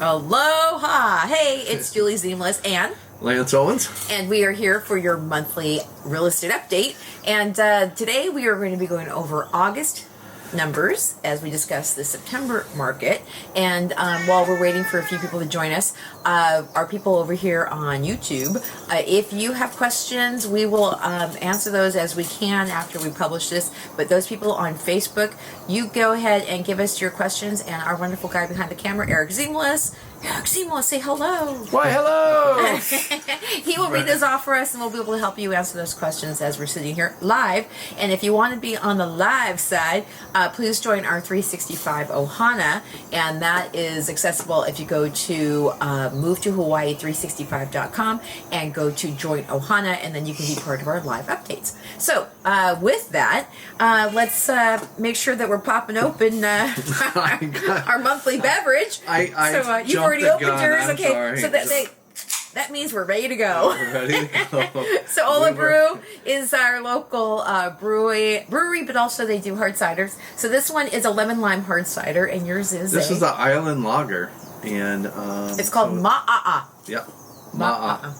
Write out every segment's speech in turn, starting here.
Aloha! Hey, it's Julie Ziemelis and Lance Owens. And we are here for your monthly real estate update. And today we are going to be going over August numbers as we discuss the September market. And while we're waiting for a few people to join us, our people over here on YouTube, if you have questions, we will answer those as we can after we publish this. But those people on Facebook, you go ahead and give us your questions, and our wonderful guy behind the camera, Eric Ziemelis, say hello. Why, hello. He will read those off for us, and we'll be able to help you answer those questions as we're sitting here live. And if you want to be on the live side, please join our 365 Ohana, and that is accessible if you go to movetohawaii365.com and go to join Ohana, and then you can be part of our live updates. So with that, let's make sure that we're popping open our monthly beverage. You've already opened yours. I'm okay, sorry. So that means we're ready to go. We're ready to go. So Ola Brew is our local brewery, but also they do hard ciders. So this one is a lemon lime hard cider, and yours is This is the Island Lager, and it's called Ma'a. Yep. Ma'a.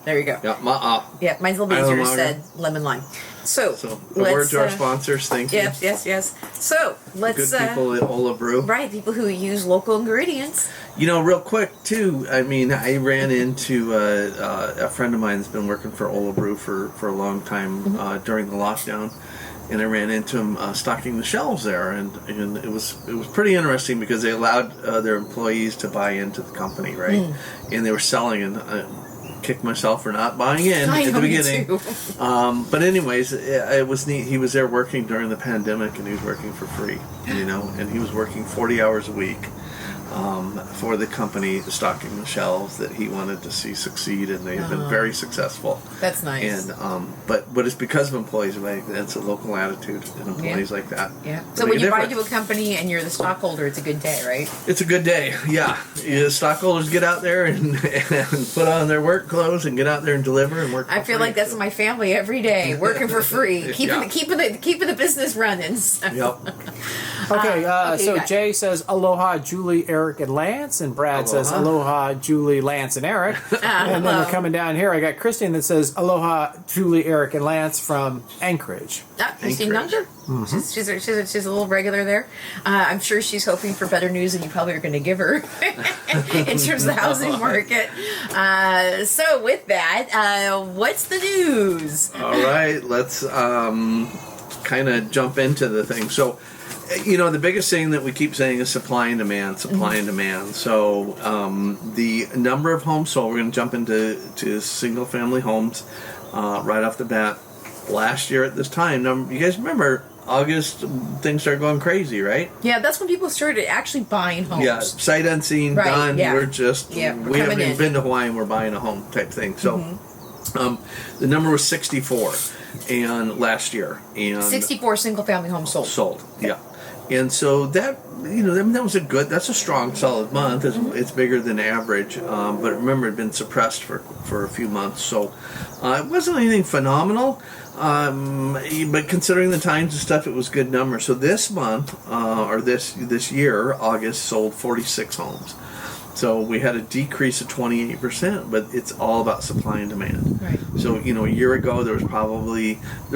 There you go. Yeah, Ma'a. Yeah, mine's a little bit easier said lemon lime. So a word to our sponsors, thank you. Yes. So let's good people at Ola Brew. Right, people who use local ingredients. You know, real quick too. I mean, I ran into a friend of mine that's been working for Ola Brew for a long time during the lockdown, and I ran into him stocking the shelves there, and it was pretty interesting because they allowed their employees to buy into the company, right? And they were selling, and kicked myself for not buying in at the beginning. But anyways, it was neat. He was there working during the pandemic, and he was working for free, you know, and he was working 40 hours a week for the company, stocking the shelves that he wanted to see succeed, and they've been very successful. That's nice. And but it's because of employees like that. It's a local attitude in employees like that. Yeah. So when you buy into a company and you're the stockholder, it's a good day, right? It's a good day. Yeah. Stockholders get out there and put on their work clothes and get out there and deliver and work. I feel like that's my family every day, working for free, keeping the business running. So. Yep. Okay, so Jay says aloha, Julie, Eric, and Lance, and Brad says aloha, Julie, Lance, and Eric. And then we're coming down here. I got Christine that says aloha, Julie, Eric, and Lance from Anchorage. Christine Younger. She's a little regular there. I'm sure she's hoping for better news than you probably are going to give her in terms of the housing market. So with that, what's the news? All right, let's kind of jump into the thing. So, you know, the biggest thing that we keep saying is supply and demand, and demand. So the number of homes sold, we're going to jump into single-family homes right off the bat. Last year at this time, you guys remember August, things started going crazy, right? Yeah, that's when people started actually buying homes. Yeah, sight unseen, done. Yeah. We're just, we haven't even been to Hawaii and we're buying a home type thing. So the number was 64 and last year. And 64 single-family homes sold. Okay. Yeah. And so that, you know, that's a strong, solid month. It's bigger than average. But remember, it had been suppressed for a few months. So it wasn't anything phenomenal. But considering the times and stuff, it was a good number. So this month, or this year, August, sold 46 homes. So we had a decrease of 28%, but it's all about supply and demand. Right. So, you know, a year ago there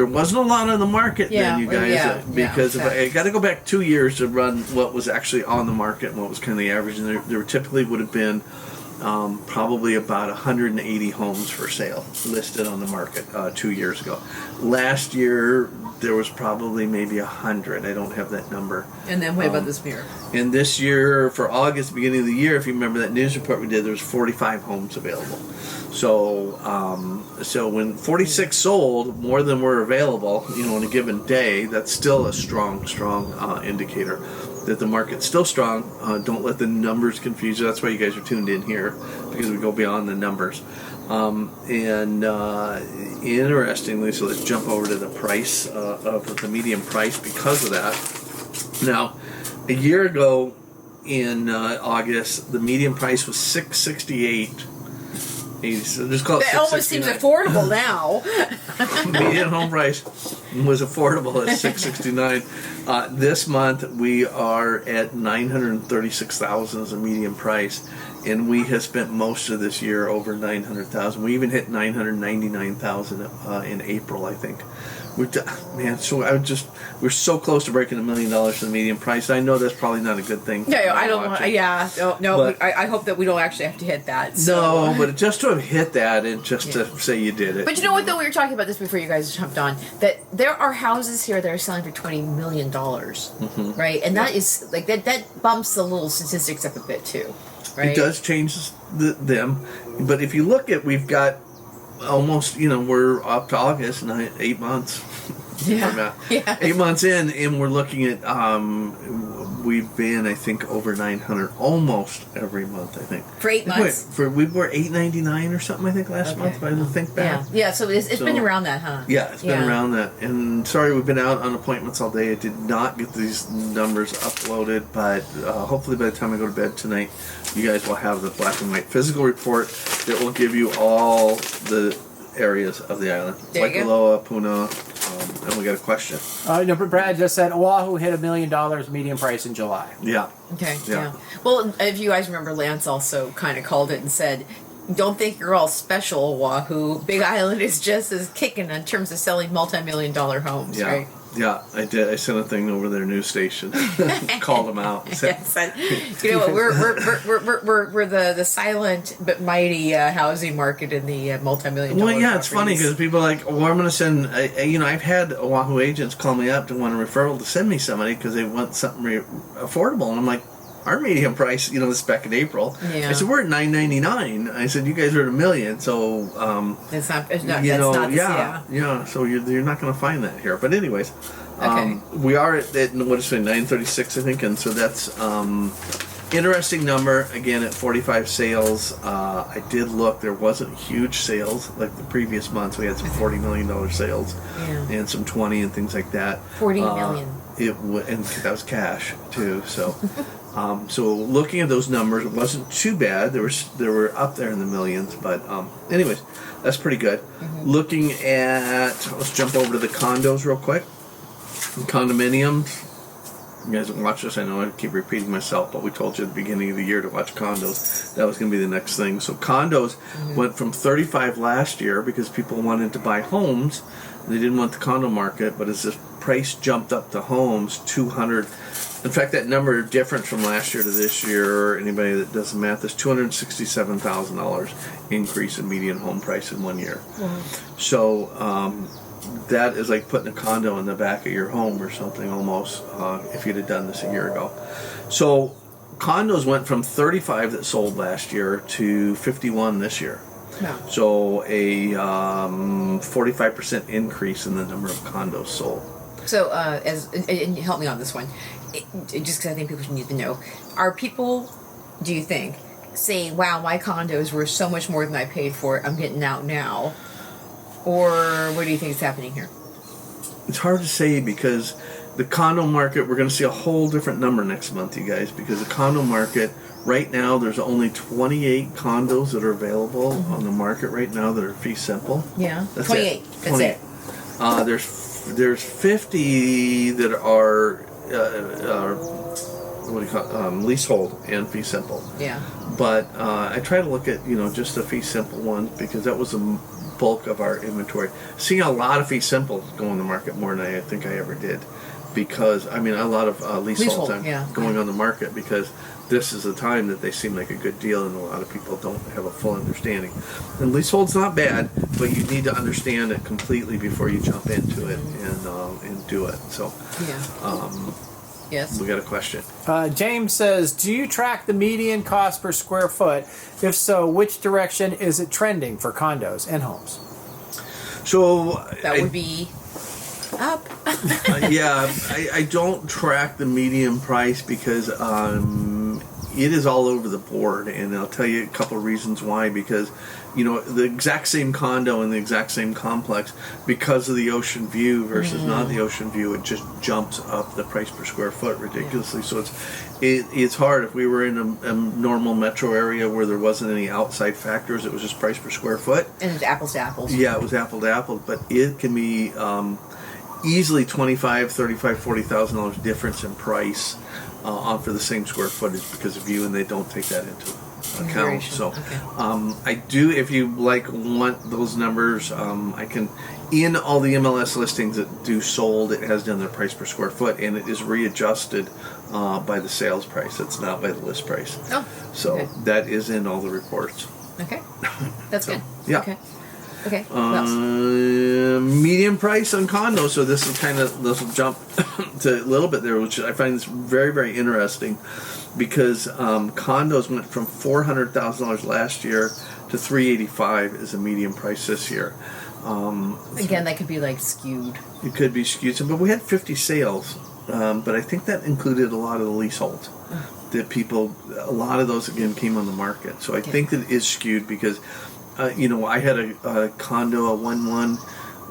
wasn't a lot on the market then, you guys, because I got to go back 2 years to run what was actually on the market and what was kind of the average, and there typically would have been probably about 180 homes for sale listed on the market 2 years ago. Last year there was probably maybe 100. I don't have that number. And then what about this year? And this year, for August, beginning of the year, if you remember that news report we did, there was 45 homes available. So, so when 46 sold, more than were available, you know, on a given day, that's still a strong indicator that the market's still strong. Don't let the numbers confuse you. That's why you guys are tuned in here, because we go beyond the numbers. Interestingly, so let's jump over to the price of the median price because of that. Now, a year ago in August, the median price was $668 So just call it that almost seems affordable now. Median home price was affordable at $669. This month we are at $936,000 as a median price, and we have spent most of this year over $900,000. We even hit $999,000 in April, I think. We're so close to breaking $1 million for the median price. I know that's probably not a good thing. No, I don't want. Yeah, no. I hope that we don't actually have to hit that. So. No, but just to have hit that and just to say you did it. But you know what? Though we were talking about this before you guys jumped on, that there are houses here that are selling for $20 million, right? And that is like that bumps the little statistics up a bit too, right? It does change them, but if you look at, we've got almost, we're up to August, 8 months. Yeah. 8 months in, and we're looking at, we've been, I think, over 900 almost every month, I think. For 8 months? We were $899 or something, I think, last month, if I didn't think back. Yeah, so it's been around that, huh? Yeah, it's been around that. And sorry, we've been out on appointments all day. I did not get these numbers uploaded, but hopefully by the time I go to bed tonight, you guys will have the black and white physical report that will give you all the areas of the island. Waikaloa, Puna, and we got a question. Brad just said Oahu hit $1 million median price in July. Yeah. Okay. Yeah. Well, if you guys remember, Lance also kind of called it and said, "Don't think you're all special, Oahu. Big Island is just as kicking in terms of selling multi-million-dollar homes, right?" Yeah, I did. I sent a thing over their news station, called them out. Said, you know what? We're the silent but mighty housing market in the multi-million. Well, yeah, it's funny because people are like, "Oh, I'm going to send." I've had Oahu agents call me up to want a referral to send me somebody because they want something affordable, and I'm like, our median price, this back in April. Yeah. I said, we're at $999. I said, you guys are at $1 million, so it's not. Yeah. So you're not going to find that here. But anyways, okay. We are at what is it, 936, I think, and so that's interesting number. Again, at 45 sales. I did look. There wasn't huge sales like the previous months. We had some $40 million sales, and some 20 and things like that. $40 million. And that was cash too. So. So looking at those numbers, it wasn't too bad. They were up there in the millions, but anyways, that's pretty good. Mm-hmm. Looking at, let's jump over to the condos real quick. Condominiums. You guys watch this. I know I keep repeating myself, but we told you at the beginning of the year to watch condos. That was going to be the next thing. So condos went from 35 last year because people wanted to buy homes. They didn't want the condo market, but as the price jumped up to homes, 200. In fact, that number is different from last year to this year. Anybody that does the math, is $267,000 increase in median home price in 1 year. Mm-hmm. So that is like putting a condo in the back of your home or something almost, if you'd have done this a year ago. So condos went from 35 that sold last year to 51 this year. Yeah. So a 45% increase in the number of condos sold. So, and help me on this one, just because I think people should need to know, are people, do you think, saying, wow, my condos were so much more than I paid for it, I'm getting out now? Or what do you think is happening here? It's hard to say because the condo market, we're going to see a whole different number next month, you guys, because the condo market, right now, there's only 28 condos that are available on the market right now that are fee simple. Yeah, that's 28. It. 28. That's it. There's 50 that are what do you call leasehold and fee simple. Yeah. But I try to look at just the fee simple ones because that was the bulk of our inventory. Seeing a lot of fee simple go on the market more than I think I ever did, because a lot of leaseholds going on the market because this is the time that they seem like a good deal, and a lot of people don't have a full understanding. And leasehold's not bad, but you need to understand it completely before you jump into it and do it. So, yes, we got a question. James says, "Do you track the median cost per square foot? If so, which direction is it trending for condos and homes?" So that would be up. I don't track the median price because it is all over the board, and I'll tell you a couple of reasons why. Because the exact same condo in the exact same complex, because of the ocean view versus not the ocean view, it just jumps up the price per square foot ridiculously. So it's hard. If we were in a normal metro area where there wasn't any outside factors, it was just price per square foot. And it's apples to apples. Yeah, it was apple to apple, but it can be easily $25,000, $35,000, $40,000 difference in price for the same square footage because of view, and they don't take that into account. So I do, if you want those numbers, I can, in all the MLS listings that do sold, it has done their price per square foot, and it is readjusted by the sales price. It's not by the list price. So that is in all the reports. That's good. Okay. Median price on condos. So this will jump to a little bit there, which I find this very, very interesting, because condos went from $400,000 last year to $385,000 as a median price this year. Again, that could be skewed. It could be skewed, but we had 50 sales, but I think that included a lot of the leasehold. A lot of those again came on the market. So I think that it is skewed because. I had a condo, a 1-1,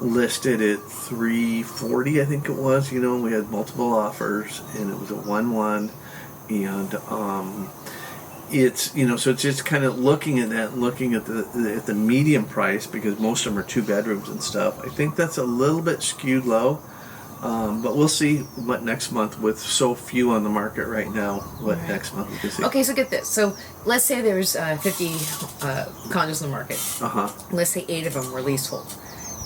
listed at $340,000, I think it was. We had multiple offers, and it was a 1-1, and it's so it's just kind of looking at that, looking at the median price, because most of them are 2 bedrooms and stuff. I think that's a little bit skewed low. But we'll see what next month, with so few on the market right now, next month we can see. Okay, so get this. So let's say there's 50 condos in the market. Let's say 8 of them were leasehold.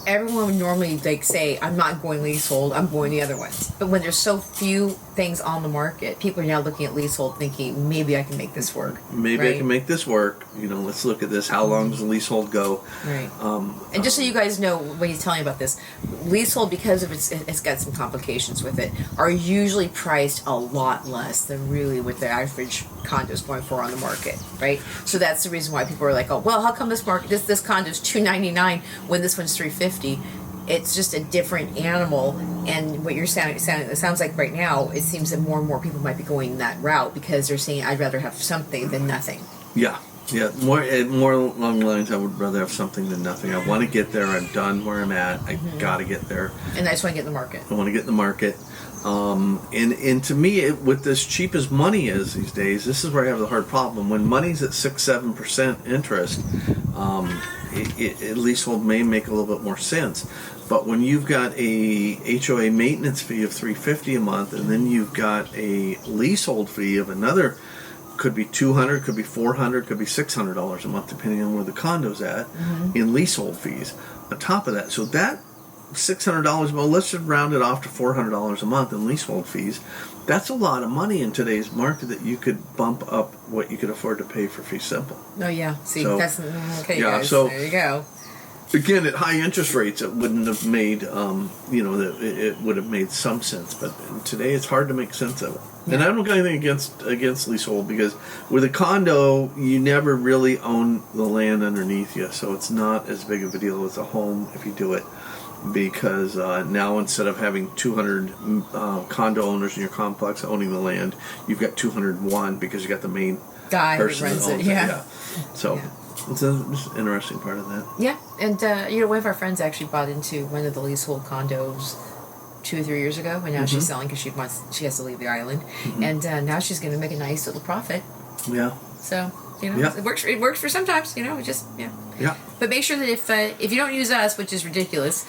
Everyone would normally say, I'm not going leasehold, I'm going the other ones. But when there's so few things on the market, people are now looking at leasehold thinking, maybe I can make this work. I can make this work. Let's look at this. How long does the leasehold go? Right. And just so you guys know, when he's telling about this, leasehold, because of it's got some complications with it, are usually priced a lot less than really what the average condos going for on the market, right? So that's the reason why people are like, oh, well, how come this condo's $299 when this one's $350? It's just a different animal, and what you're saying, it sounds like right now, it seems that more and more people might be going that route because they're saying, I'd rather have something than nothing. Yeah, more along the lines, I would rather have something than nothing. I want to get there. I'm done where I'm at. I gotta get there. And I just want to get in the market. I want to get in the market. And to me, with as cheap as money is these days, this is where I have the hard problem. When money's at 6-7% interest, at leasehold may make a little bit more sense. But when you've got a HOA maintenance fee of $350 a month, and then you've got a leasehold fee of another, could be $200, could be $400, could be $600 a month, depending on where the condo's at, in leasehold fees on top of that. So that $600, well, let's just round it off to $400 a month in leasehold fees. That's a lot of money in today's market that you could bump up what you could afford to pay for fee simple. Oh yeah, see, that's okay. Yeah, guys, so there you go. Again, at high interest rates, it wouldn't have made, it would have made some sense. But today, it's hard to make sense of it. Yeah. And I don't got anything against leasehold, because with a condo, you never really own the land underneath you, so it's not as big of a deal as a home if you do it. Because now, instead of having 200 condo owners in your complex owning the land, you've got 201 because you got the main guy person who runs that owns it. Yeah. So. It's an interesting part of that. Yeah, and one of our friends actually bought into one of the leasehold condos 2 or 3 years ago, and now she's selling because she has to leave the island, and now she's going to make a nice little profit. Yeah. So it works. It works for sometimes. It just Yeah. But make sure that if you don't use us, which is ridiculous,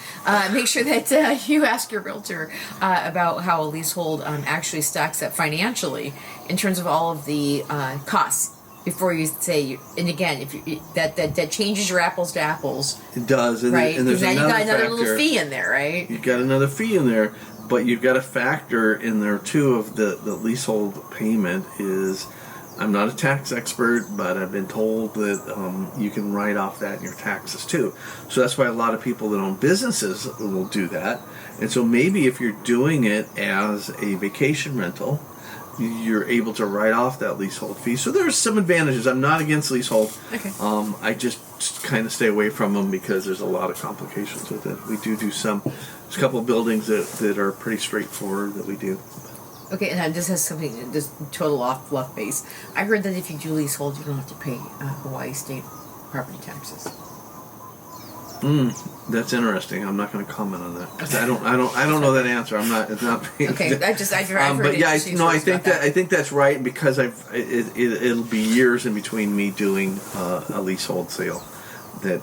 make sure that you ask your realtor about how a leasehold actually stacks up financially in terms of all of the costs. Before you say, and again, if you, that changes your apples to apples. It does, right? And there's now you got another factor. little fee in there, right? You got another fee in there, but you've got a factor in there too of the leasehold payment is. I'm not a tax expert, but I've been told that you can write off that in your taxes too. So that's why a lot of people that own businesses will do that. And so maybe if you're doing it as a vacation rental, you're able to write off that leasehold fee. So there's some advantages. I'm not against leasehold. Okay. I just kind of stay away from them because there's a lot of complications with it. We do some. There's a couple of buildings that are pretty straightforward that we do. Okay, and this has something just total off base. I heard that if you do leasehold, you don't have to pay Hawaii state property taxes. That's interesting. I'm not going to comment on that because I don't know that answer. I'm not. It's not. Okay, I've heard but yeah, I think think that's right because it'll be years in between me doing a leasehold sale that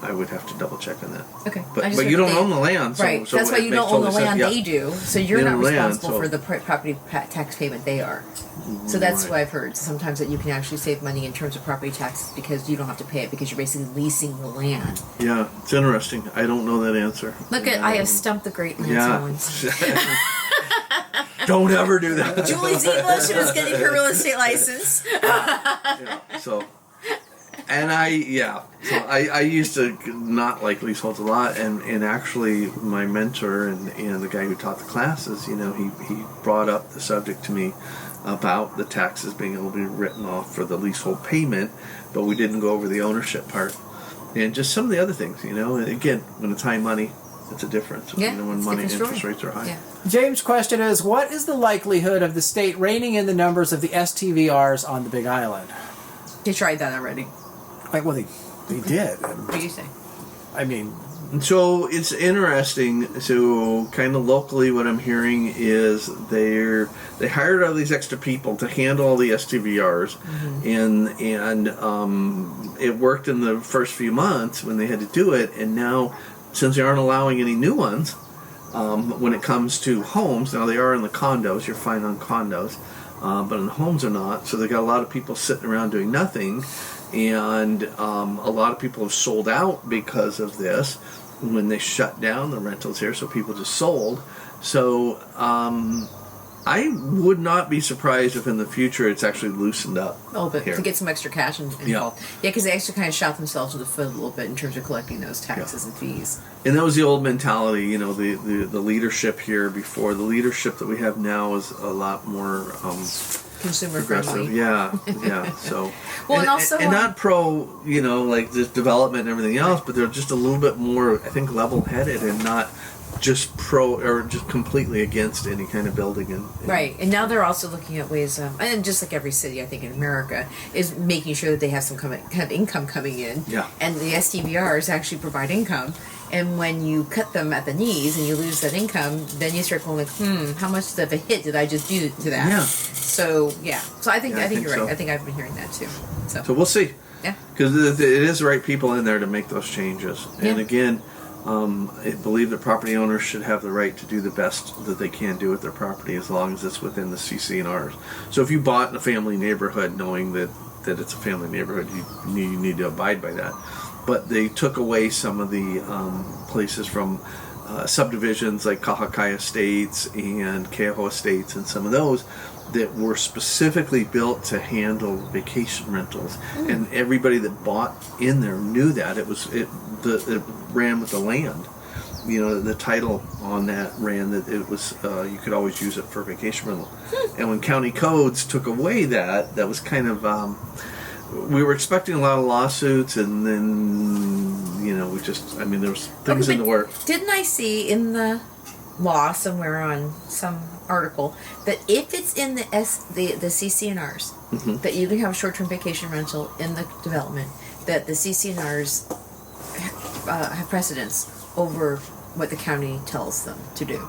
I would have to double check on that. Okay, but you don't own the land, so, right? So that's why you don't own the land. Yeah. They do, so you're not responsible land, for the property tax payment. They are. So that's what I've heard. Sometimes that you can actually save money in terms of property taxes because you don't have to pay it because you're basically leasing the land. Yeah, it's interesting. I don't know that answer. Look at I have stumped the great Lance Owens. Don't ever do that. Julie Ziemelis was getting her real estate license. And I used to not like leaseholds a lot, and actually my mentor and the guy who taught the classes, he brought up the subject to me about the taxes being able to be written off for the leasehold payment, but we didn't go over the ownership part and just some of the other things. Again, when it's high money, it's a difference. When money interest rates are high. Yeah. James' question is, what is the likelihood of the state reining in the numbers of the STVRs on the Big Island? They tried that already. Well, they did. What do you say? I mean... So it's interesting. So kind of locally, what I'm hearing is they hired all these extra people to handle all the STVRs, and it worked in the first few months when they had to do it, and now since they aren't allowing any new ones, when it comes to homes, now they are in the condos. You're fine on condos, but in the homes are not. So they got a lot of people sitting around doing nothing. And a lot of people have sold out because of this when they shut down the rentals here, so people just sold. So I would not be surprised if in the future it's actually loosened up a little bit here. To get some extra cash involved. Yeah, because they actually kind of shot themselves in the foot a little bit in terms of collecting those taxes and fees. And that was the old mentality, the leadership here before. The leadership that we have now is a lot more... consumer progressive, friendly. Yeah. So, well, and also not pro, like this development and everything else, but they're just a little bit more, I think, level-headed and not just pro or just completely against any kind of building. And right, and now they're also looking at ways, and just like every city, I think in America, is making sure that they have some kind of income coming in. Yeah. And the STVRs actually provide income. And when you cut them at the knees and you lose that income, then you start going like, how much of a hit did I just do to that? Yeah. So I think you're so. right. I think I've been hearing that too. So we'll see. Yeah. Because it is the right people in there to make those changes. And again, I believe that property owners should have the right to do the best that they can do with their property as long as it's within the CC&Rs. So if you bought in a family neighborhood knowing that it's a family neighborhood, you need to abide by that. But they took away some of the places from subdivisions like Kahakai Estates and Keoho Estates and some of those that were specifically built to handle vacation rentals. And everybody that bought in there knew that. It ran with the land. The title on that ran that it was you could always use it for vacation rental. And when county codes took away that was kind of... we were expecting a lot of lawsuits, and then, there was things in the works. Didn't I see in the law somewhere on some article that if it's in the CC&Rs, that you can have a short-term vacation rental in the development, that the CC&Rs have precedence over what the county tells them to do?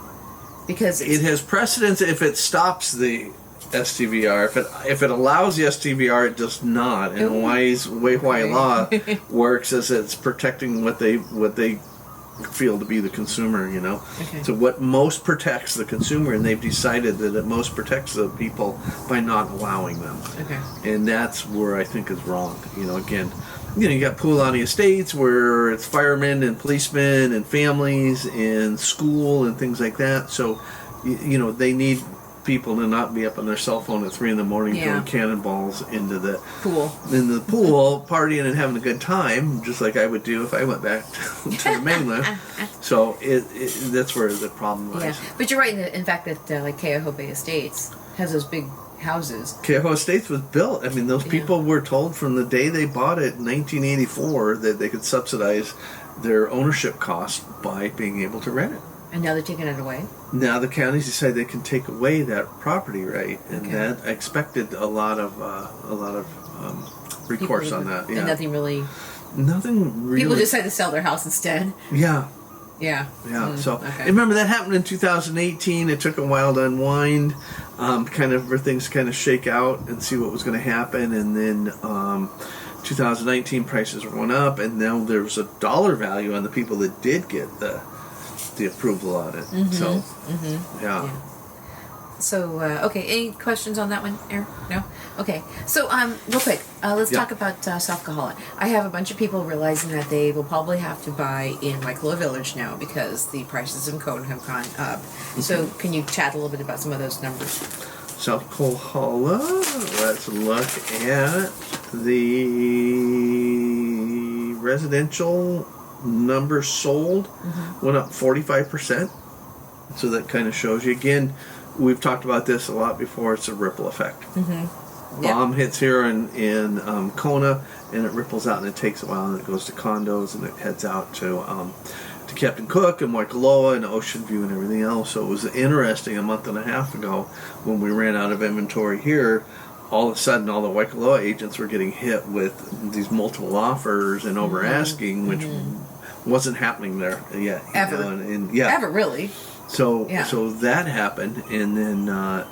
Because it has precedence if it stops the STVR. If it allows the STVR, it does not. And Hawaii's Hawaii law works as it's protecting what they feel to be the consumer. Okay. So what most protects the consumer, and they've decided that it most protects the people by not allowing them. Okay. And that's where I think is wrong. Again, you got Pualani Estates where it's firemen and policemen and families and school and things like that. So they need people to not be up on their cell phone at 3 a.m. throwing cannonballs into the pool, partying and having a good time, just like I would do if I went back to the mainland. So that's where the problem lies. Yeah, but you're right in fact that like Keoho Bay Estates has those big houses. Keoho Estates was built. Those people were told from the day they bought it in 1984 that they could subsidize their ownership costs by being able to rent it. And now they're taking it away? Now the counties decide they can take away that property right, and that expected a lot of recourse on that. Yeah. And nothing really. Nothing really. People decide to sell their house instead. Yeah. Yeah. Yeah. So, okay. Remember that happened in 2018. It took a while to unwind, kind of for things to kind of shake out and see what was going to happen. And then 2019 prices went up, and now there was a dollar value on the people that did get the approval on it. Mm-hmm. So, yeah. So, okay, any questions on that one, Aaron? No? Okay. So, real quick, let's talk about South Kahala. I have a bunch of people realizing that they will probably have to buy in Waikaloa Village now because the prices in Kona have gone up. Mm-hmm. So, can you chat a little bit about some of those numbers? South Kahala, let's look at the residential numbers sold. Went up 45%. So, that kind of shows you. Again, we've talked about this a lot before. It's a ripple effect. Bomb hits here in Kona, and it ripples out, and it takes a while, and it goes to Condos, and it heads out to Captain Cook and Waikaloa and Ocean View and everything else. So it was interesting a month and a half ago when we ran out of inventory here. All of a sudden, all the Waikaloa agents were getting hit with these multiple offers and over asking, which wasn't happening there yet. Ever. Ever, really. So that happened, and then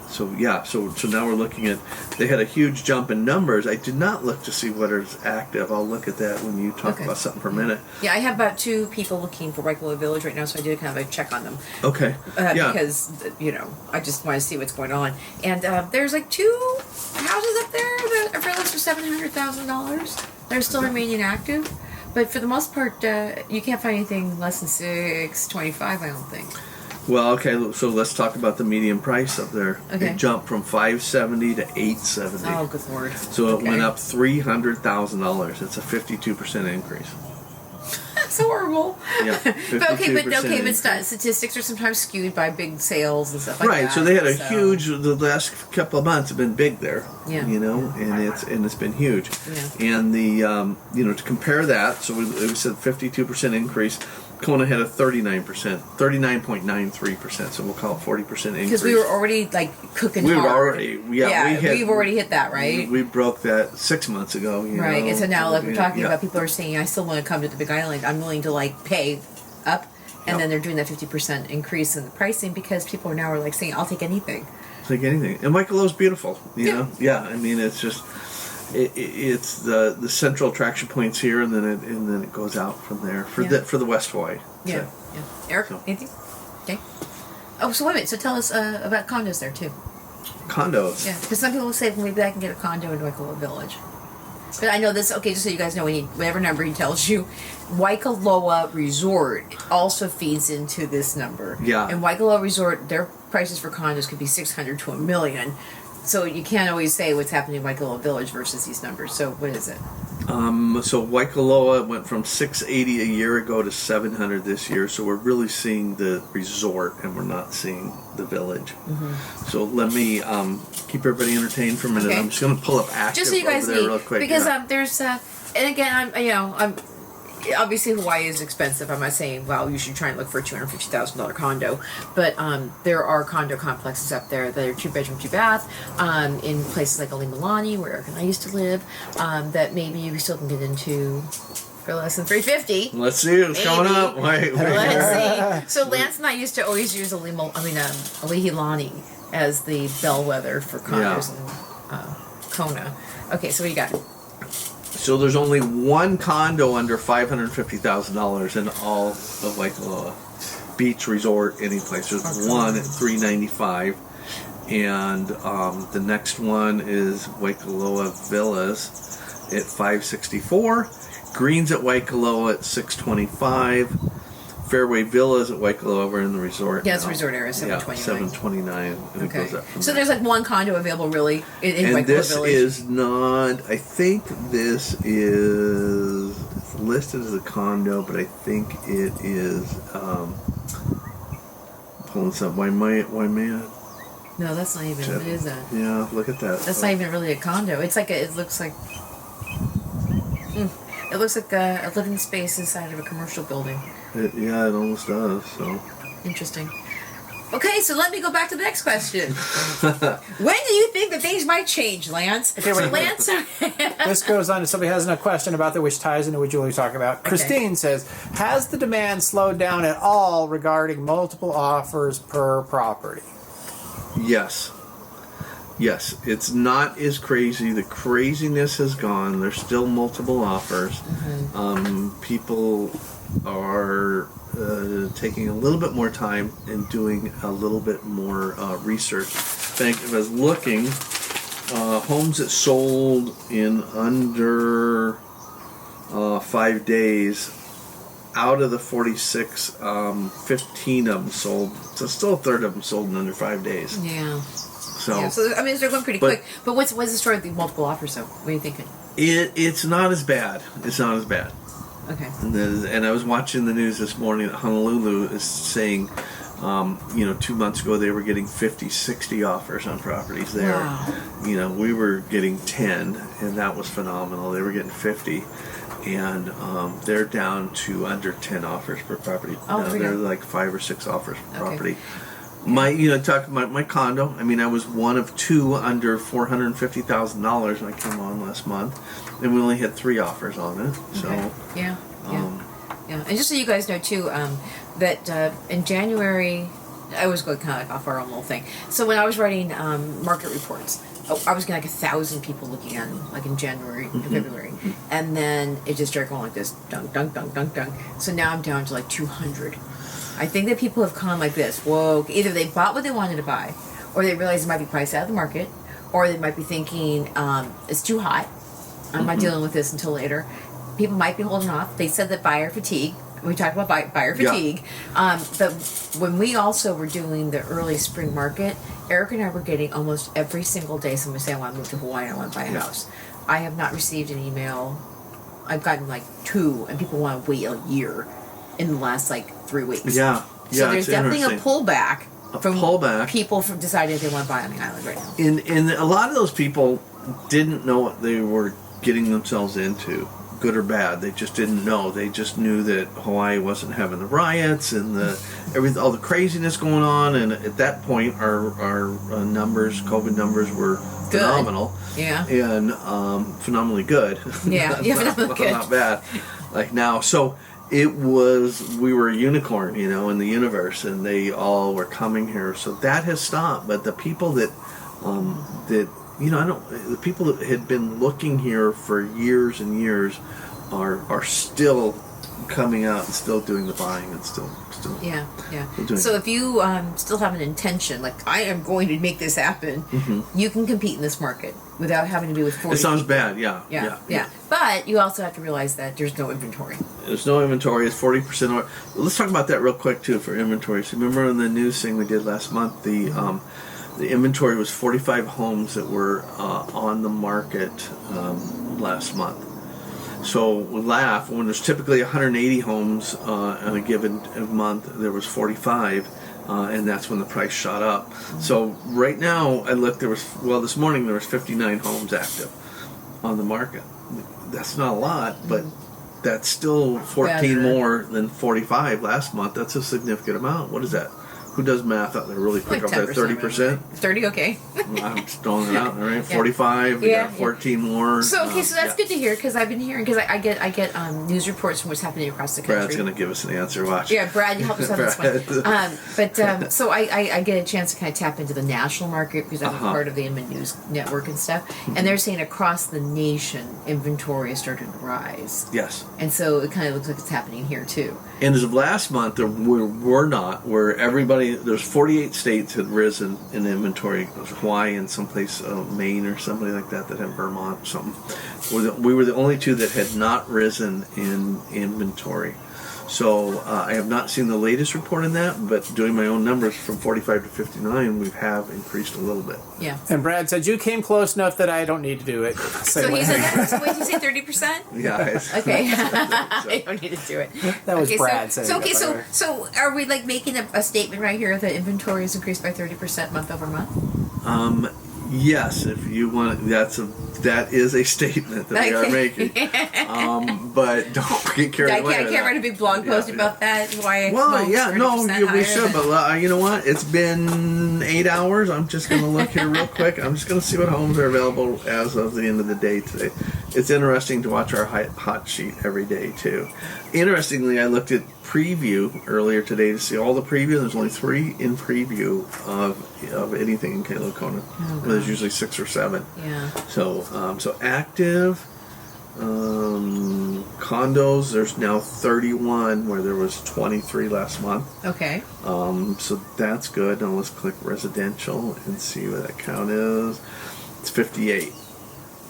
so now we're looking at, they had a huge jump in numbers. I did not look to see what is active. I'll look at that when you talk about something for a minute. Yeah, I have about 2 people looking for Waikaloa Village right now, so I did kind of a check on them. Okay. Because I just want to see what's going on, and there's like 2 houses up there that are for less for $700,000. They're still remaining active, but for the most part, you can't find anything less than $625. I don't think. Well, okay, so let's talk about the median price up there. Okay. It jumped from $570 to $870. Oh, good lord. So it went up $300,000. It's a 52% increase. That's horrible. Yeah. but statistics are sometimes skewed by big sales and stuff like that. Right, so they had a huge, the last couple of months have been big there. Yeah. And it's been huge. Yeah. And the to compare that, so it said 52% increase. Kona had a 39.93%, so we'll call it 40% increase. Because we were already cooking hard. We've already hit that, right? We broke that 6 months ago. Right, and so now we're talking about, people are saying, I still want to come to the Big Island. I'm willing to pay up, and then they're doing that 50% increase in the pricing because people are now saying, I'll take anything. Take anything, and Waikaloa's beautiful. You know, I mean, it's just. It's the central attraction points here, and then it goes out from there for the West Hawaii. Yeah, yeah. Eric, anything? Okay. Oh, so wait a minute. So tell us about condos there too. Condos. Yeah, because some people will say, well, maybe I can get a condo in Waikaloa Village. But I know this. Okay, just so you guys know, whatever number he tells you, Waikaloa Resort also feeds into this number. Yeah. And Waikaloa Resort, their prices for condos could be $600,000 to $1 million. So you can't always say what's happening in Waikaloa Village versus these numbers. So what is it? So Waikaloa went from $680 a year ago to $700 this year. So we're really seeing the resort, and we're not seeing the village. So let me keep everybody entertained for a minute. Okay. I'm just going to pull up active just so you guys over there real quick. Because there's and again, I'm obviously Hawaii is expensive. I'm not saying, well, you should try and look for a $250,000 condo, but there are condo complexes up there that are 2-bedroom, 2-bath in places like Alimalani, where Eric and I used to live, that maybe you still can get into for less than $350. Let's see what's coming up. Wait. Let's see. So Lance and I used to always use Alihilani as the bellwether for condos in Kona. Okay, so what you got? So there's only one condo under $550,000 in all of Waikaloa. Beach, resort, any place. There's one at $395,000, and the next one is Waikaloa Villas at $564,000. Greens at Waikaloa at $625,000. Fairway Villas at Waikaloa, we're in the resort. Yeah, it's a resort area, $729,000. $729,000, and it goes up from so there. there's one condo available really in Waikaloa Village. And this is not, I think this is listed as a condo, but I think it is, pulling this up, why may No, that's not even, what is that? Yeah, look at that. That's not even really a condo. It's it looks like a living space inside of a commercial building. It almost does. So interesting. Okay, so let me go back to the next question. When do you think that things might change, Lance? Okay, wait. Lance. This goes on to somebody has a question about that, which ties into what Julie talked about. Okay. Christine says, has the demand slowed down at all regarding multiple offers per property? Yes. Yes, it's not as crazy. The craziness has gone. There's still multiple offers. People are taking a little bit more time and doing a little bit more research. I think I was looking, homes that sold in under 5 days, out of the 46, 15 of them sold. So still a third of them sold in under 5 days. Yeah. So, I mean, they're going pretty quick. But what's the story with the multiple offers, though? What are you thinking? It's not as bad. It's not as bad. Okay. And I was watching the news this morning that Honolulu is saying, 2 months ago they were getting 50, 60 offers on properties there. Wow. We were getting 10, and that was phenomenal. They were getting 50, and they're down to under 10 offers per property. Oh, now they're like 5 or 6 offers per property. Okay. My condo. I mean, I was one of 2 under $450,000 when I came on last month, and we only had 3 offers on it. So okay. Yeah. And just so you guys know too, that in January, I was going kind of like off our own little thing. So when I was writing market reports, I was getting like 1,000 people looking at them, like in January and February, and then it just started going like this, dunk, dunk, dunk, dunk, dunk. So now I'm down to like 200. I think that people have come like this. Whoa! Either they bought what they wanted to buy, or they realize it might be priced out of the market, or they might be thinking it's too hot. I'm not dealing with this until later. People might be holding off. They said that buyer fatigue. We talked about buyer fatigue. But when we also were doing the early spring market, Eric and I were getting almost every single day someone say, I want to move to Hawaii, I want to buy a house. I have not received an email. I've gotten like 2, and people want to wait a year in the last like 3 weeks. Yeah. So there's definitely a pullback from people from deciding they want to buy on the island right now. And a lot of those people didn't know what they were getting themselves into, good or bad. They just didn't know. They just knew that Hawaii wasn't having the riots and all the craziness going on. And at that point, our numbers, COVID numbers, were good. Phenomenal. Yeah. And phenomenally good. Yeah. not, good. Not bad. Like now, so we were a unicorn, in the universe, and they all were coming here. So that has stopped. But the people the people that had been looking here for years and years are still coming out and still doing the buying and still yeah. So if you still have an intention, like I am going to make this happen, you can compete in this market without having to do with 40 It sounds people. bad, yeah. But you also have to realize that there's no inventory. There's no inventory. It's 40%. Let's talk about that real quick too for inventory. So remember in the news thing we did last month, the inventory was 45 homes that were on the market last month. So we laugh when there's typically 180 homes in a given month. There was 45, and that's when the price shot up. So right now, I looked. This morning there was 59 homes active on the market. That's not a lot, but that's still 14 more than 45 last month. That's a significant amount. What is that? Who does math out there really quick? Up there, 30%. 30, okay. I'm just throwing it out. All right, 45. We got 14 more. So that's good to hear because I've been hearing because I get news reports from what's happening across the country. Brad's going to give us an answer. Watch. Yeah, Brad, you help us on this one. So I get a chance to kind of tap into the national market because I'm a part of the Inman News Network and stuff, and they're saying across the nation inventory is starting to rise. Yes. And so it kind of looks like it's happening here too. And as of last month, there's 48 states had risen in inventory. It was Hawaii and someplace, Maine or somebody like that had Vermont or something. We were the only 2 that had not risen in inventory. So I have not seen the latest report on that, but doing my own numbers from 45 to 59, we have increased a little bit. Yeah. And Brad said, you came close enough that I don't need to do it. So he said that. So what did you say, 30%? Yeah. Okay. I don't need to do it. That was Brad saying that. So are we like making a statement right here that inventory is increased by 30% month over month? Yes, if you want, that is a statement that we are making. But don't get carried away. I can't write a big blog post about that. Why? We should. But you know what? It's been 8 hours. I'm just going to look here real quick. I'm just going to see what homes are available as of the end of the day today. It's interesting to watch our hot sheet every day too. Interestingly, I looked at preview earlier today to see all the preview. There's only 3 in preview of anything in Waikaloa Kona. There's usually 6 or 7. Yeah. So active condos. There's now 31 where there was 23 last month. Okay. So that's good. Now let's click residential and see what that count is. It's 58.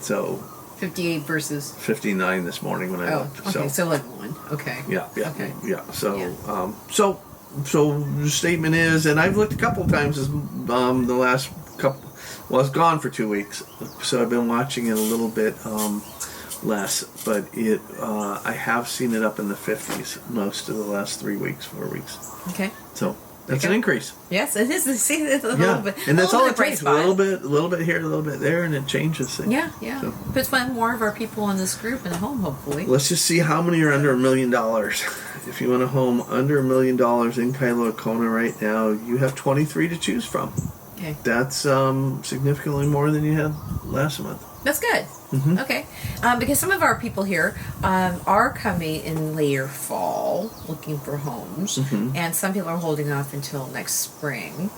So 58 versus 59 this morning when I looked. Okay, so like 1. Okay. Yeah. Okay. Yeah. So so the statement is, and I've looked a couple of times the last couple. Well, it's gone for 2 weeks, so I've been watching it a little bit less. But I have seen it up in the 50s most of the last 3 weeks, 4 weeks. Okay. So that's an increase. Yes, it is. See, it's a little bit. And that's all it takes. A little bit here, a little bit there, and it changes things. Yeah. So. Puts one more of our people in this group in a home, hopefully. Let's just see how many are under $1 million. If you want a home under $1 million in Waikaloa Kona right now, you have 23 to choose from. Okay. That's significantly more than you had last month. That's good. Mm-hmm. Okay. Because some of our people here are coming in later fall looking for homes, and some people are holding off until next spring.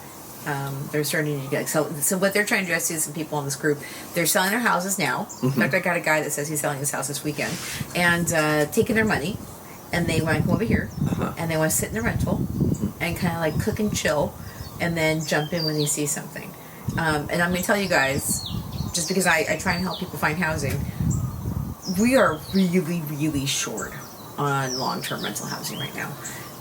They're starting to get so what they're trying to do. I see some people in this group. They're selling their houses now. In fact, I got a guy that says he's selling his house this weekend and taking their money, and they want to come over here and they want to sit in the rental and kind of like cook and chill, and then jump in when they see something. And I'm going to tell you guys, just because I try and help people find housing, we are really, really short on long-term rental housing right now.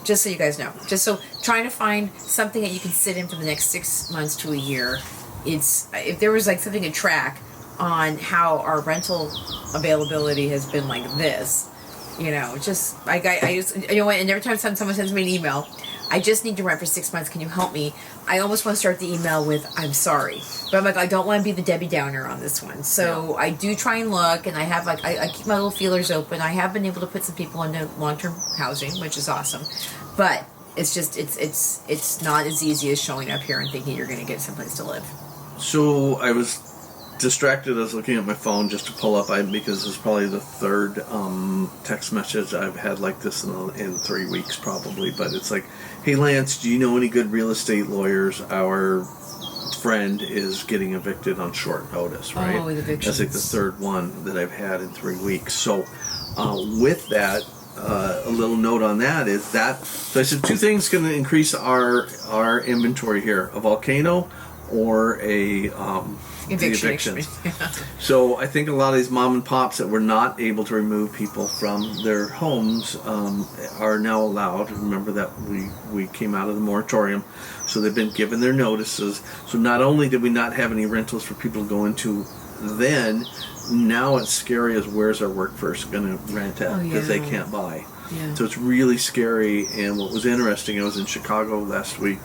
Just so you guys know. Just so trying to find something that you can sit in for the next 6 months to a year. If there was like something to track on how our rental availability has been like this, just I just and every time someone sends me an email, I just need to rent for 6 months. Can you help me? I almost want to start the email with, I'm sorry. But I'm like, I don't want to be the Debbie Downer on this one. So I do try and look, and I have I keep my little feelers open. I have been able to put some people into long-term housing, which is awesome. But it's just, it's not as easy as showing up here and thinking you're going to get someplace to live. So I was distracted. I was looking at my phone just to pull up, because it's probably the third text message I've had like this in 3 weeks probably. But it's like, hey Lance, do you know any good real estate lawyers? Our friend is getting evicted on short notice, right? Oh, the evictions. That's like the third one that I've had in 3 weeks. So with that, a little note on that is that, so I said 2 things can increase our inventory here: a volcano or a evictions. So I think a lot of these mom and pops that were not able to remove people from their homes are now allowed. Remember that we came out of the moratorium, so they've been given their notices. So not only did we not have any rentals for people to go into then, now it's scary as where's our workforce going to rent at because they can't buy. Yeah. So it's really scary. And what was interesting, I was in Chicago last week,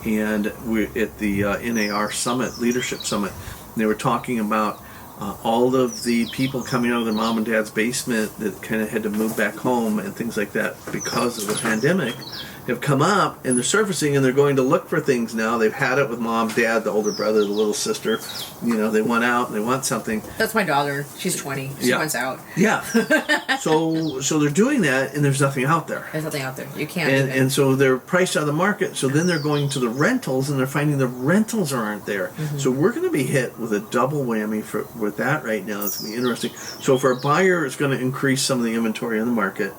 and we're at the NAR Summit, Leadership Summit. They were talking about all of the people coming out of their mom and dad's basement that kind of had to move back home and things like that because of the pandemic have come up, and they're surfacing, and they're going to look for things now. They've had it with mom, dad, the older brother, the little sister. They want out and they want something. That's my daughter. She's 20. She wants out. Yeah. So they're doing that, and there's nothing out there. There's nothing out there. You can't. And so they're priced out of the market. So then they're going to the rentals, and they're finding the rentals aren't there. Mm-hmm. So we're going to be hit with a double whammy with that right now. It's going to be interesting. So for a buyer, it's going to increase some of the inventory on the market.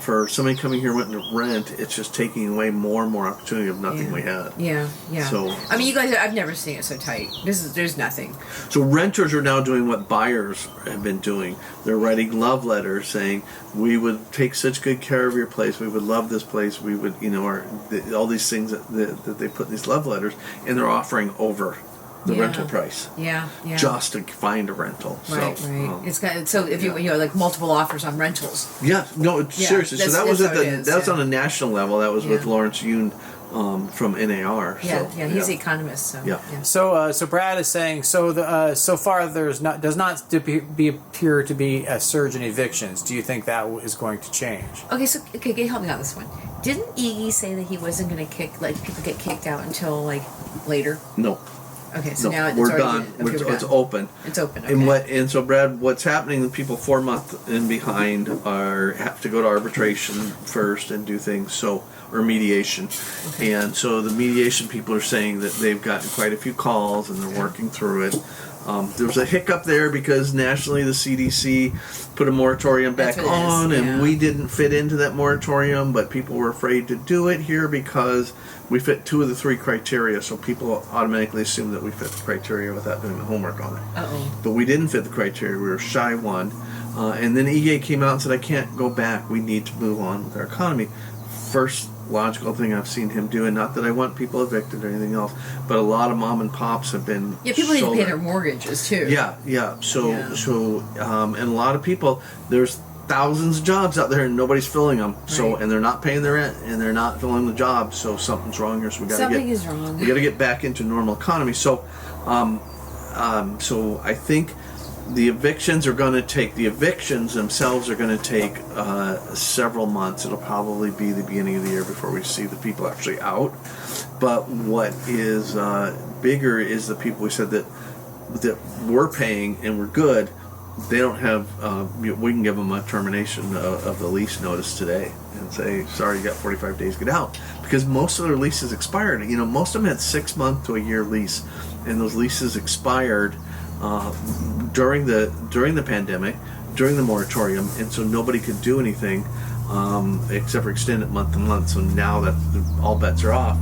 For somebody coming here wanting to rent, it's just taking away more and more opportunity of nothing we had. Yeah. So I mean, you guys, I've never seen it so tight. There's nothing. So renters are now doing what buyers have been doing. They're writing love letters saying, "We would take such good care of your place. We would love this place. We would, all these things that they put in these love letters, and they're offering over the rental price. Yeah. Just to find a rental. Right. It's got so if you like multiple offers on rentals. Yeah. No. Seriously. So that was that's on a national level. That was with Lawrence Yoon from NAR. Yeah, he's the economist. So yeah. So Brad is saying so far does not appear to be a surge in evictions. Do you think that is going to change? Okay, help me on this one. Didn't Iggy say that he wasn't going to people get kicked out until later? No. Okay, so now we're done. It's open. It's open. Okay. And so Brad, what's happening? The people 4 months and behind have to go to arbitration first and do things or mediation. Okay. And so the mediation people are saying that they've gotten quite a few calls and they're working through it. There was a hiccup there because nationally the CDC put a moratorium back on, and we didn't fit into that moratorium, but people were afraid to do it here because we fit 2 of the 3 criteria, so people automatically assume that we fit the criteria without doing the homework on it. Uh-oh. But we didn't fit the criteria. We were shy 1. And then EA came out and said, I can't go back. We need to move on with our economy. First logical thing I've seen him do, and not that I want people evicted or anything else, but a lot of mom and pops have been people need to pay their mortgages too. So and a lot of people, there's thousands of jobs out there and nobody's filling them. So and they're not paying their rent and they're not filling the jobs. So something's wrong here. So we got to get back into normal economy. So so I think the evictions themselves are going to take several months. It'll probably be the beginning of the year before we see the people actually out. But what is bigger is the people we said that we're paying and we're good. They don't have. We can give them a termination of the lease notice today and say, sorry, you got 45 days, get out, because most of their leases expired. Most of them had 6 month to a year lease, and those leases expired during the pandemic, during the moratorium, and so nobody could do anything except for extend it month to month. So now that all bets are off,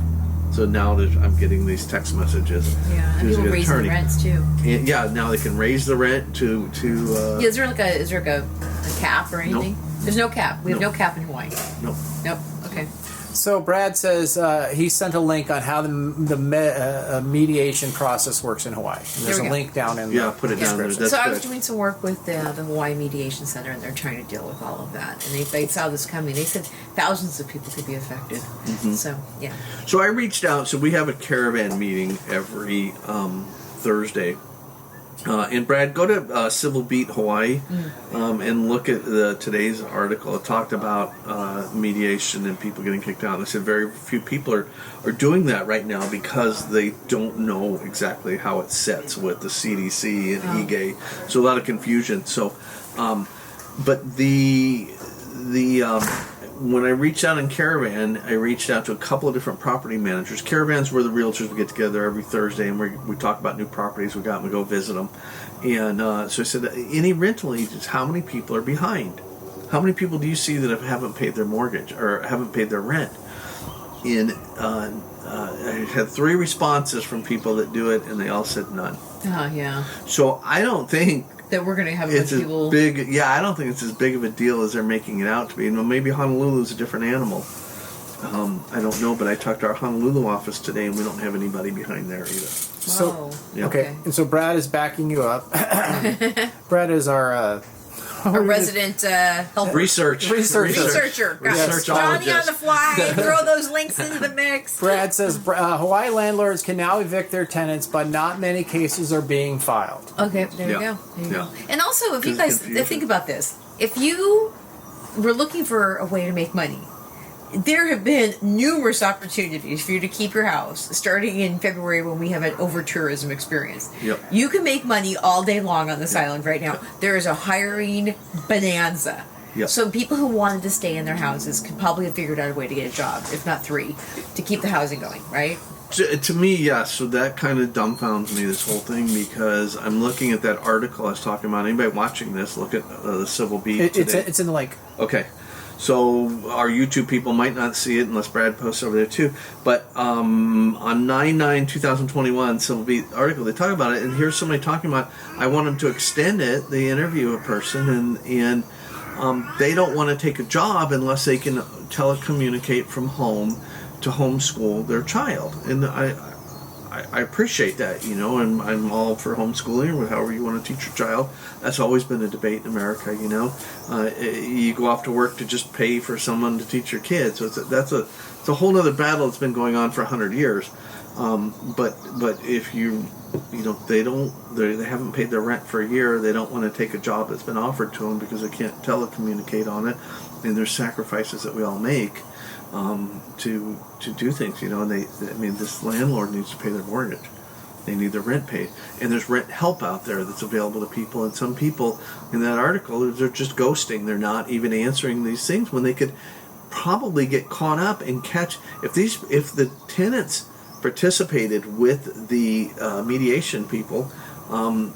so now I'm getting these text messages. Yeah, and people raising the rents too. And now they can raise the rent to. Is there a cap or anything? Nope. There's no cap. We have no cap in Hawaii. Nope. Okay. So Brad says he sent a link on how the mediation process works in Hawaii. And there's a link down in the put it down there. So I was doing some work with the Hawaii Mediation Center, and they're trying to deal with all of that. And they saw this coming. They said thousands of people could be affected. Mm-hmm. So I reached out. So we have a caravan meeting every Thursday. And Brad, go to Civil Beat Hawaii and look at today's article. It talked about mediation and people getting kicked out. And they said very few people are doing that right now because they don't know exactly how it sets with the CDC and EGA. So a lot of confusion. So, but when I reached out in Caravan, I reached out to a couple of different property managers. Caravan's where the realtors would get together every Thursday, and we talk about new properties we got, and we go visit them. And so I said, any rental agents, how many people are behind? How many people do you see that haven't paid their mortgage or haven't paid their rent? And I had 3 responses from people that do it, and they all said none. Oh, yeah. So I don't think that we're going to have it's people. Big. Yeah, I don't think it's as big of a deal as they're making it out to be. Maybe Honolulu's a different animal. I don't know, but I talked to our Honolulu office today, and we don't have anybody behind there either. Okay. And so Brad is backing you up. Brad is our resident health researcher. Got Johnny on the fly. Throw those links into the mix. Brad says Hawaii landlords can now evict their tenants, but not many cases are being filed. Okay, there you go. And also, if you guys think about this, if you were looking for a way to make money, there have been numerous opportunities for you to keep your house, starting in February when we have an over-tourism experience. Yep. You can make money all day long on this island right now. There is a hiring bonanza. Yep. So people who wanted to stay in their houses could probably have figured out a way to get a job, if not 3, to keep the housing going, right? To me, yes. So that kind of dumbfounds me, this whole thing, because I'm looking at that article I was talking about. Anybody watching this, look at the Civil Beat today. It's in the link. Okay. So our YouTube people might not see it unless Brad posts over there too. But on 9/9/2021, Civil Beat article, they talk about it, and here's somebody talking about, I want them to extend it. They interview a person, and they don't want to take a job unless they can telecommunicate from home to homeschool their child. And I I appreciate that, and I'm all for homeschooling or however you want to teach your child. That's always been a debate in America, you go off to work to just pay for someone to teach your kids. So it's a whole other battle that's been going on for 100 years. But if they haven't paid their rent for a year, they don't want to take a job that's been offered to them because they can't telecommunicate on it, and there's sacrifices that we all make to do things, and this landlord needs to pay their mortgage. They need their rent paid, and there's rent help out there that's available to people. And some people in that article, they're just ghosting. They're not even answering these things when they could probably get caught up and catch if the tenants participated with the mediation people.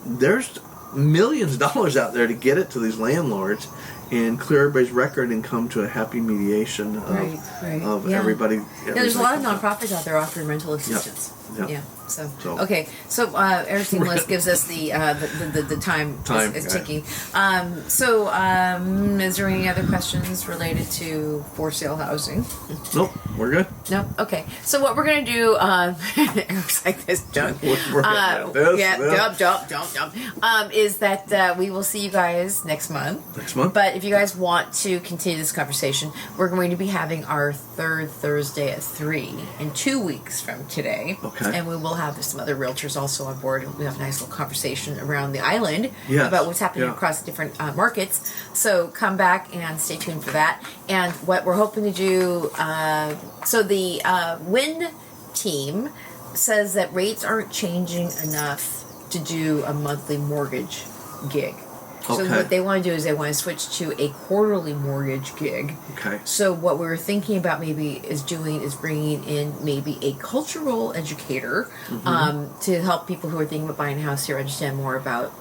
There's millions of dollars out there to get it to these landlords and clear everybody's record and come to a happy mediation of everybody. There's a lot of nonprofits out there offering rental assistance. Yeah. So okay. So Eric Ziemelis gives us the time is ticking. Is there any other questions related to for sale housing? Nope, we're good. No. Okay. So what we're gonna do? Eric's like this junk. Jump. Is that we will see you guys next month. Next month. But if you guys want to continue this conversation, we're going to be having our third Thursday at 3 in 2 weeks from today. Okay. And we will have some other realtors also on board. We have a nice little conversation around the island about what's happening across different markets. So come back and stay tuned for that. And what we're hoping to do, so the WIN team says that rates aren't changing enough to do a monthly mortgage gig. So what they want to do is they want to switch to a quarterly mortgage gig. Okay. So what we were thinking about maybe is bringing in maybe a cultural educator to help people who are thinking about buying a house here understand more about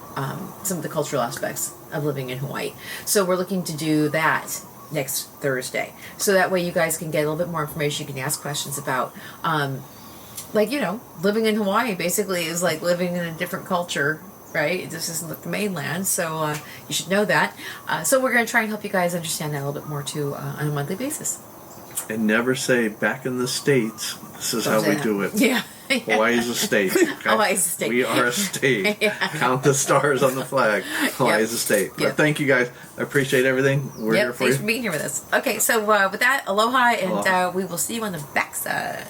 some of the cultural aspects of living in Hawaii. So we're looking to do that next Thursday. So that way you guys can get a little bit more information. You can ask questions about living in Hawaii basically is like living in a different culture. Right? This isn't like the mainland, so you should know that. So we're going to try and help you guys understand that a little bit more, too, on a monthly basis. And never say, back in the States, this is how we do it. Yeah. Hawaii is a state. Okay? Hawaii is a state. We are a state. Count the stars on the flag. Hawaii is a state. But thank you, guys. I appreciate everything. We're here for you. Thanks for being here with us. Okay, so with that, aloha, and we will see you on the backside.